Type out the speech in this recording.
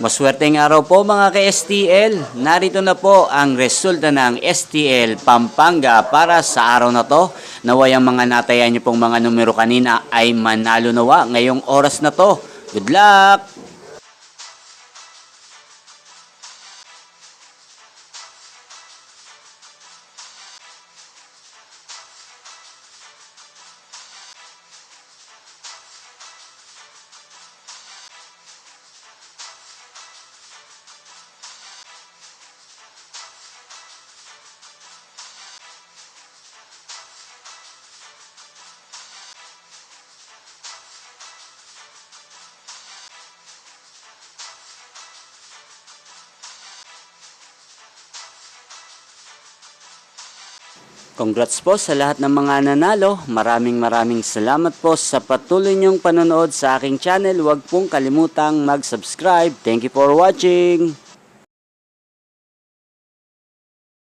Maswerteng araw po mga ka-STL. Narito na po ang resulta ng STL Pampanga para sa araw na to. Naway ang mga natayan niyo pong mga numero kanina ay manalo nawa ngayong oras na to. Good luck! Congrats po sa lahat ng mga nanalo. Maraming salamat po sa patuloy niyong panonood sa aking channel. Huwag pong kalimutang mag-subscribe. Thank you for watching.